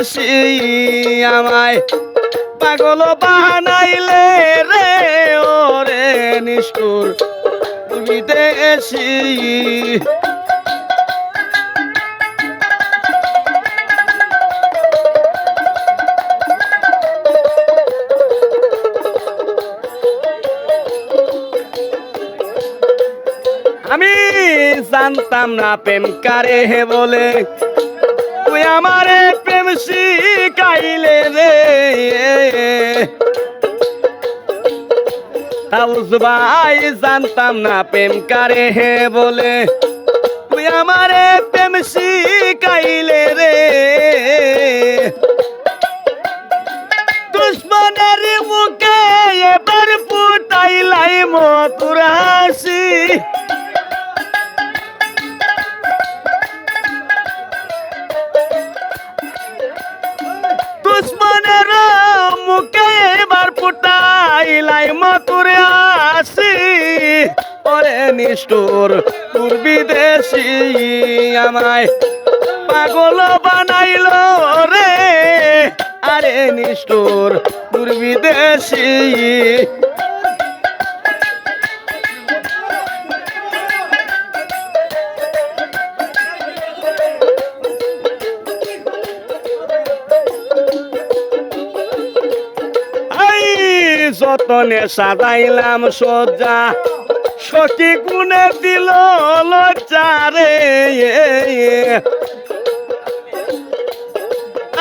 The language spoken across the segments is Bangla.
বিদেশি আমায় পাগল বানাইলে রে ওরে নিষ্ঠুর বিদেশি আমি জানতাম না প্রেম কারে হে বলে তুই আমারে প্রেম শিখাইলে রে তাউস ভাই জানতাম না প্রেম কারে হে বলে তুই আমারে প্রেম শিখাইলে রে দুশ্মনের মুখে এবার ফুটাইলাই মধুর হাসি দুশ্মনের মুখে এবার ফুটাইলাই মধুর হাসি ওরে নিষ্ঠুর তোর বিদেশি আমায় পাগল বানাইল রে আরে নিষ্ঠুর তোর বিদেশি যতনে সাজাইলাম সজ্জা সখী গুনে দিল লজ্জারে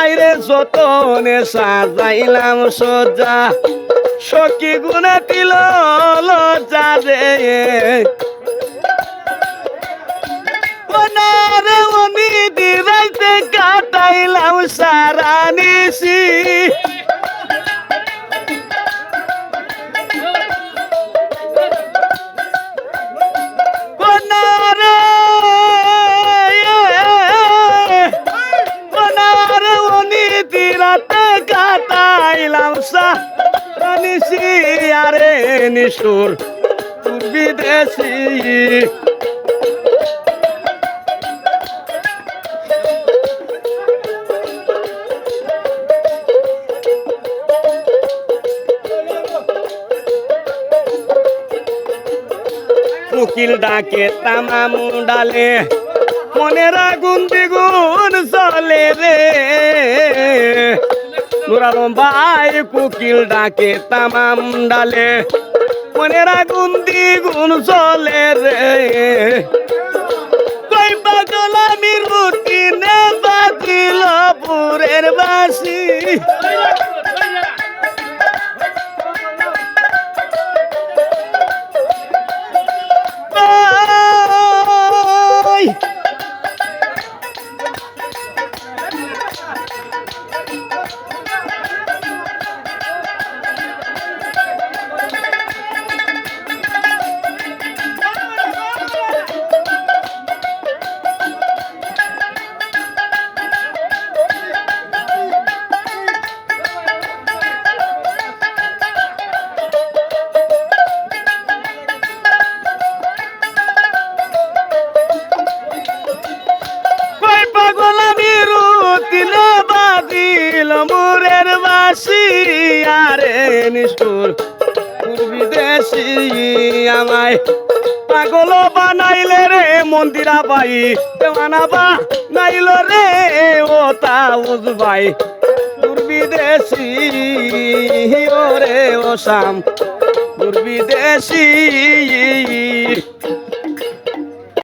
আইরে যতনে সাজাইলাম সজ্জা সখী গুনে দিল লজ্জারে ওনারে উনি দিরাইতে কাটাইলাম সারা নিশি আরে নিষ্ঠুর তোর বিদেশি উকিল ডাকে তামাম ডালে মনের আগুন দ্বিগুণ চলে রে নুরালম ভাই কুকিল ডাকে তামাম ডালে মনের আগুন দ্বিগুণ চলে রে কই পাগল আমি রুটিনে বাতিল পুরের বাসি মুরের বাসি আরে নিষ্ঠুর তোর বিদেশি আমায় পাগল বানাইলে রে মন্দিরা বাই দেওয়ানা বা নাইল রে ও তাউজ ভাই তোর বিদেশি ওরে ও শাম তোর বিদেশি